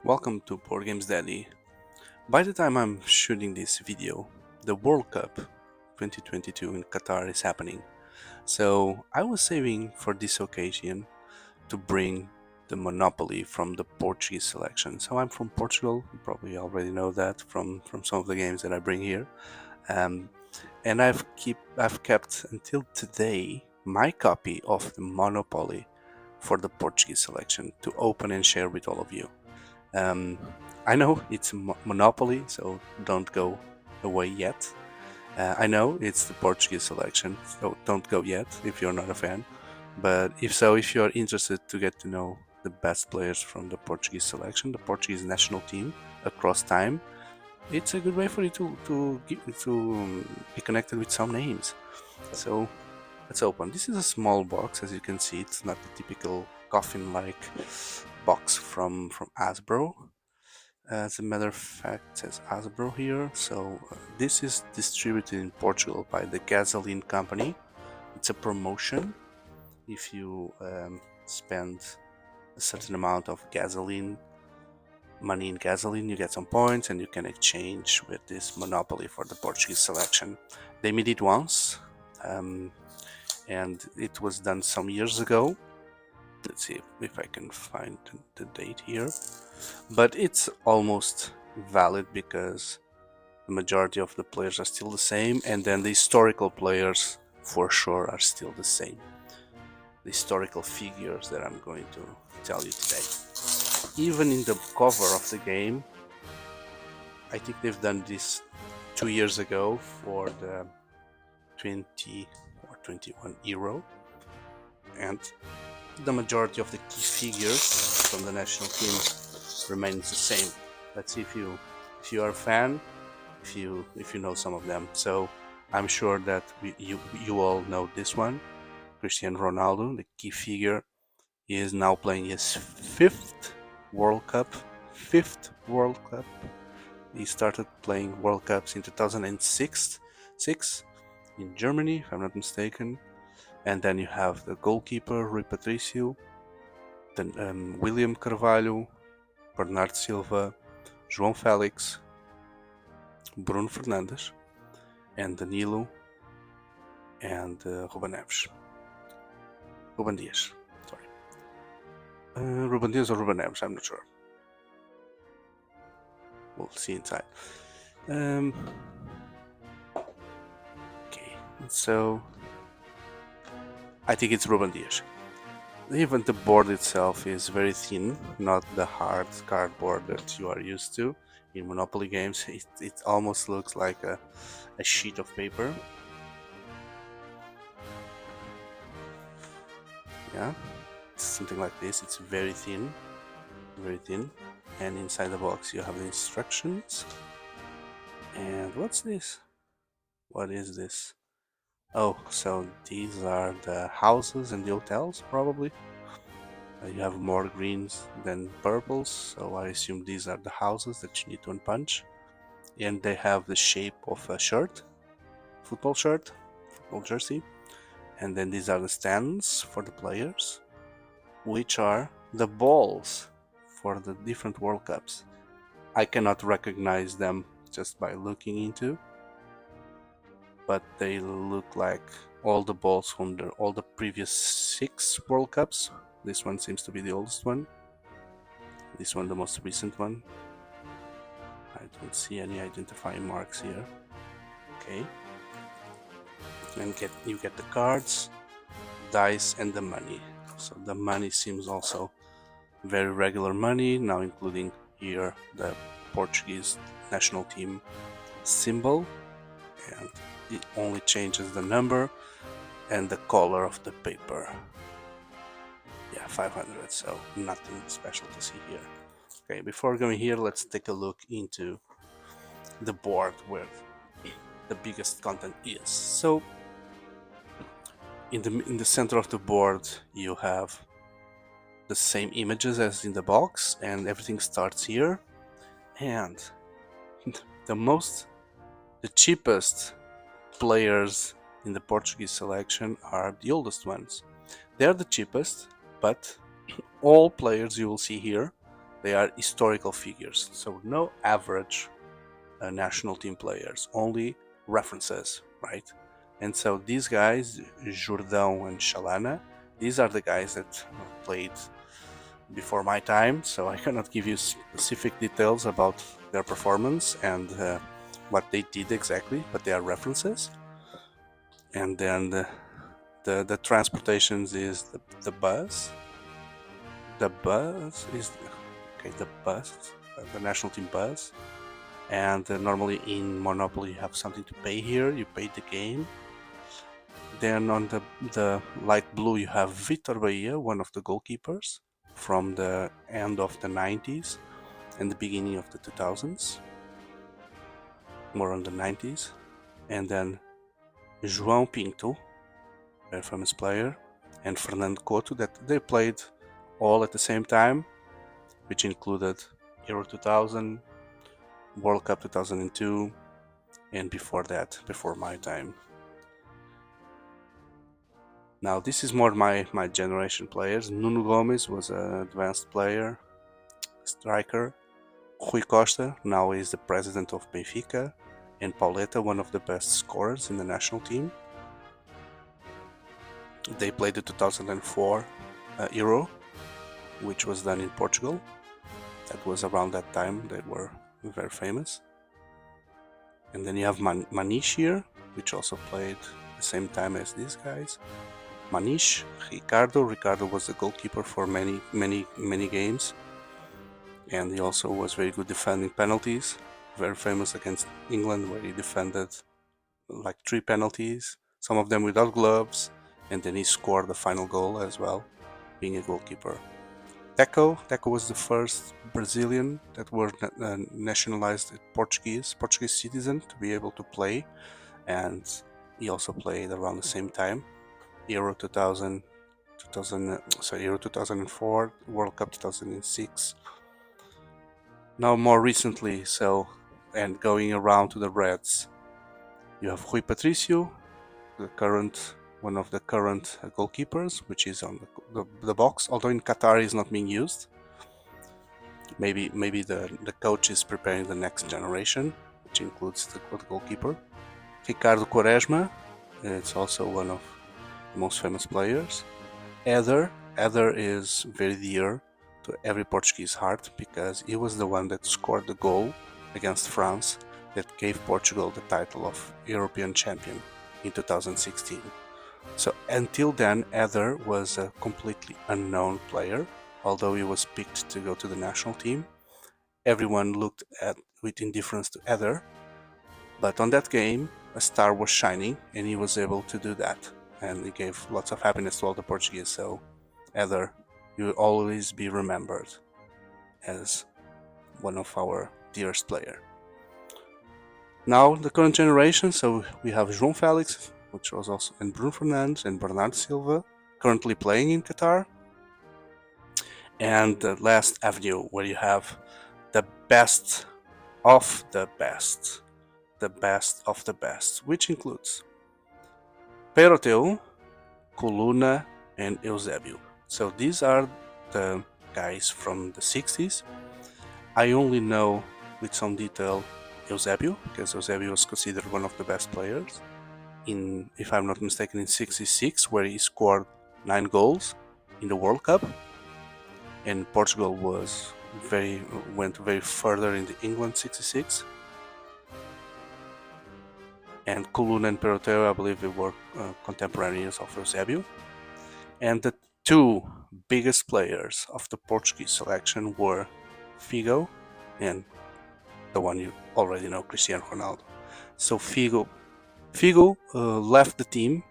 Welcome to Board Games Daddy. By the time I'm shooting this video, the World Cup 2022 in Qatar is happening. So I was saving for this occasion to bring the Monopoly from the Portuguese selection. So I'm from Portugal, you probably already know that from some of the games that I bring here. And I've kept until today my copy of the Monopoly for the Portuguese selection to open and share with all of you. I know it's a monopoly, so don't go away yet. I know it's the Portuguese selection, so don't go yet if you're not a fan. But if you're interested to get to know the best players from the Portuguese selection, the Portuguese national team across time, it's a good way for you to be connected with some names. So let's open. This is a small box, as you can see. It's not the typical coffin-like box from Hasbro. As a matter of fact, it says Hasbro here. So this is distributed in Portugal by the Gasoline Company. It's a promotion. If you spend a certain amount of money in gasoline, you get some points and you can exchange with this Monopoly for the Portuguese selection. They made it once, and it was done some years ago. Let's see if I can find the date here, but it's almost valid because the majority of the players are still the same, and then the historical players for sure are still the same. The historical figures that I'm going to tell you today. Even in the cover of the game, I think they've done this 2 years ago for the 20 or 21 Euro, and the majority of the key figures from the national team remains the same. Let's see if you are a fan, if you know some of them. So I'm sure that you all know this one, Cristiano Ronaldo, the key figure. He is now playing his fifth World Cup. He started playing World Cups in 2006 in Germany, if I'm not mistaken. And then you have the goalkeeper Rui Patricio, then William Carvalho, Bernardo Silva, João Félix, Bruno Fernandes, and Danilo, and Ruben Neves. Ruben Dias, sorry. Ruben Dias or Ruben Neves, I'm not sure. We'll see inside. Okay, so I think it's Ruben Dias. Even the board itself is very thin, not the hard cardboard that you are used to in Monopoly games. It almost looks like a sheet of paper. Yeah, it's something like this. It's very thin, and inside the box you have the instructions. And what's this? What is this? Oh, so these are the houses and the hotels, probably. You have more greens than purples, so I assume these are the houses that you need to unpunch. And they have the shape of a shirt, football jersey. And then these are the stands for the players, which are the balls for the different World Cups. I cannot recognize them just by looking into, but they look like all the balls from all the previous 6 World Cups. This one seems to be the oldest one. This one the most recent one. I don't see any identifying marks here. Okay. And you get the cards, dice, and the money. So the money seems also very regular money, now including here the Portuguese national team symbol, and it only changes the number and the color of the paper. Yeah, 500, so nothing special to see here. Okay, before going here, let's take a look into the board where the biggest content is. So in the center of the board you have the same images as in the box, and everything starts here. And the cheapest players in the Portuguese selection are the oldest ones. They are the cheapest, but all players you will see here They are historical figures, so no average national team players, only references, right? And so these guys, Jordão and Chalana, these are the guys that played before my time, so I cannot give you specific details about their performance and what they did exactly, but they are references. And then the transportations is the bus. The bus is okay. The bus, the national team bus, and normally in Monopoly you have something to pay here. You pay the game. Then on the light blue you have Vitor Bahia, one of the goalkeepers from the end of the 90s and the beginning of the 2000s, more on the 90s. And then João Pinto, very famous player, and Fernando Couto, that they played all at the same time, which included Euro 2000, World Cup 2002, and before that, before my time. Now this is more my generation players. Nuno Gomes was an advanced player, striker. Rui Costa now is the president of Benfica, and Pauleta, one of the best scorers in the national team. They played the 2004 Euro, which was done in Portugal. That was around that time they were very famous. And then you have Manish here, which also played the same time as these guys. Manish, Ricardo. Ricardo was the goalkeeper for many games, and he also was very good defending penalties. Very famous against England, where he defended like 3 penalties, some of them without gloves, and then he scored the final goal as well, being a goalkeeper. Teco was the first Brazilian that were nationalized Portuguese citizen to be able to play, and he also played around the same time. Euro 2000, Euro 2004, World Cup 2006. Now more recently, and going around to the Reds, you have Rui Patricio, one of the current goalkeepers, which is on the box, although in Qatar is not being used. Maybe the coach is preparing the next generation, which includes the goalkeeper. Ricardo Quaresma, it's also one of the most famous players. Eder is very dear to every Portuguese heart because he was the one that scored the goal against France that gave Portugal the title of European champion in 2016. So until then, Eder was a completely unknown player, although he was picked to go to the national team. Everyone looked at with indifference to Eder, but on that game, a star was shining and he was able to do that, and he gave lots of happiness to all the Portuguese. So Eder, you will always be remembered as one of our dearest players. Now the current generation, so we have João Felix, which was also, and Bruno Fernandes and Bernardo Silva, currently playing in Qatar. And the last avenue, where you have the best of the best, which includes Peroteu, Coluna, and Eusébio. So these are the guys from the 60s. I only know with some detail Eusébio, because Eusébio was considered one of the best players in, if I'm not mistaken, in 66, where he scored 9 goals in the World Cup, and Portugal went very further in the England 66. And Coluna and Peroteu, I believe they were contemporaneous of Eusébio. And the 2 biggest players of the Portuguese selection were Figo and the one you already know, Cristiano Ronaldo. So Figo left the team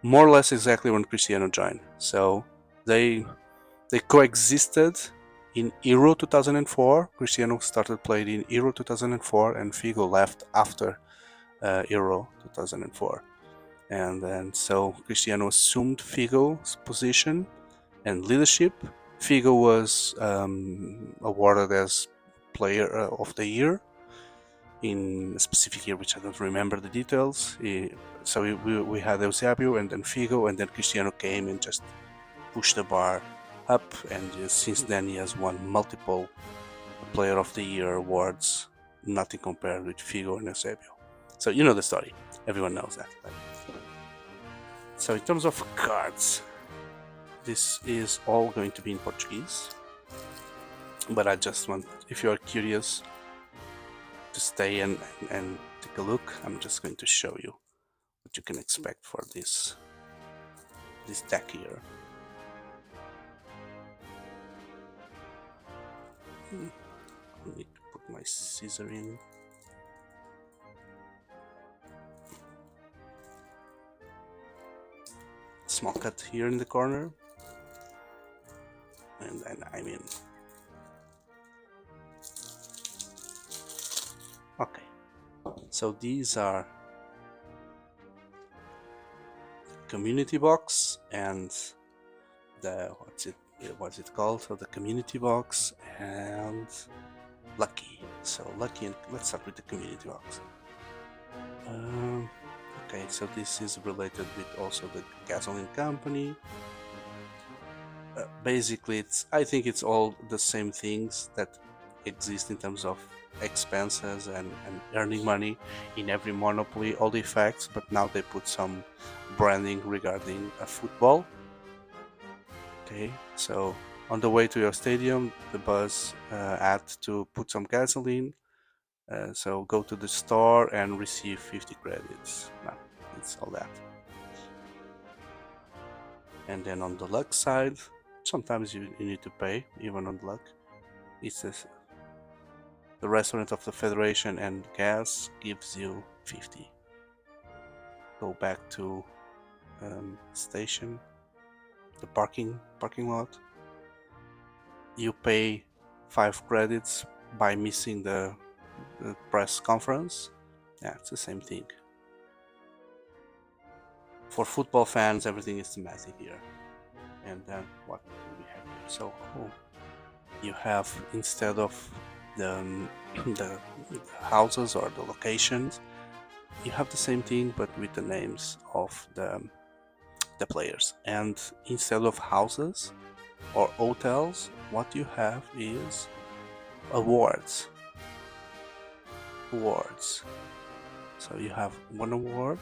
more or less exactly when Cristiano joined. So they coexisted in Euro 2004. Cristiano started playing in Euro 2004, and Figo left after Euro 2004. And then so Cristiano assumed Figo's position and leadership. Figo was awarded as Player of the Year in a specific year, which I don't remember the details. So we had Eusébio and then Figo, and then Cristiano came and just pushed the bar up, and since then he has won multiple Player of the Year awards, nothing compared with Figo and Eusebio. So you know the story, everyone knows that. Right? So in terms of cards, this is all going to be in Portuguese, but I just want, if you are curious, to stay and take a look. I'm just going to show you what you can expect for this deck here. I need to put my scissor in. Small cut here in the corner, and then I'm in. Okay, so these are the community box and the what's it called? So the community box and lucky. So lucky, and let's start with the community box. Okay, so this is related with also the gasoline company. Basically, I think it's all the same things that exist in terms of expenses and earning money in every monopoly, all the effects, but now they put some branding regarding football. Okay, so on the way to your stadium, the bus had to put some gasoline. So go to the store and receive 50 credits. No, it's all that. And then on the luck side, sometimes you need to pay, even on the luck. It's the restaurant of the Federation and gas gives you 50. Go back to station, the parking lot. You pay 5 credits by missing the press conference. Yeah, it's the same thing. For football fans, everything is thematic here. And then what do we have here? So you have, instead of the houses or the locations, you have the same thing but with the names of the players. And instead of houses or hotels, what you have is awards. So you have one award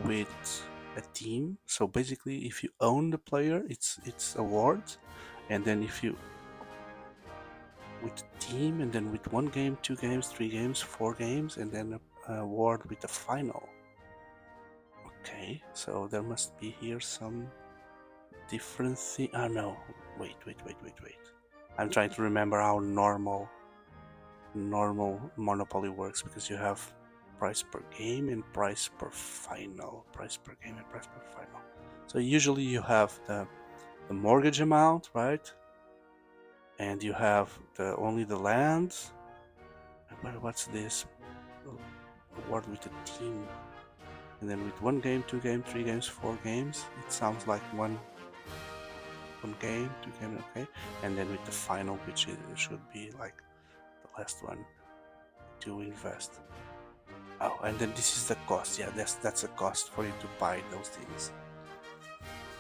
with a team. So basically, if you own the player, it's award, and then if you with a team, and then with 1 game, 2 games, 3 games, 4 games, and then an award with the final. Okay, so there must be here some different thing. Oh no, wait. I'm trying to remember how normal Monopoly works, because you have price per game and price per final. So usually you have the mortgage amount, right? And you have only the land. What's this? Award with a team. And then with 1 game, 2 games, 3 games, 4 games, it sounds like one game, 2 games, okay. And then with the final, which should be like the last one to invest. Oh, and then this is the cost. Yeah, that's a cost for you to buy those things.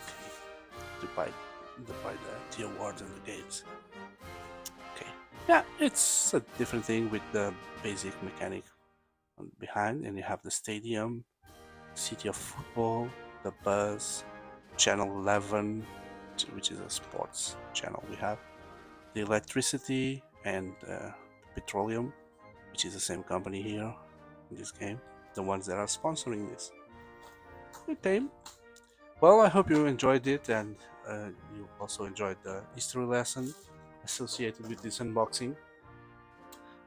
Okay. To buy the awards and the games. Okay. Yeah, it's a different thing with the basic mechanic behind, and you have the stadium, City of Football, the bus, Channel 11, which is a sports channel. We have the electricity and petroleum, which is the same company here in this game, the ones that are sponsoring this. Okay, well, I hope you enjoyed it, and you also enjoyed the history lesson associated with this unboxing.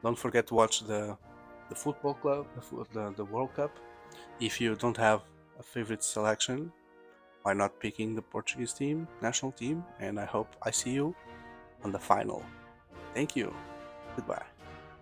Don't forget to watch the football club, the World Cup. If you don't have a favorite selection, why not picking the Portuguese team, national team? And I hope I see you on the final. Thank you. Goodbye.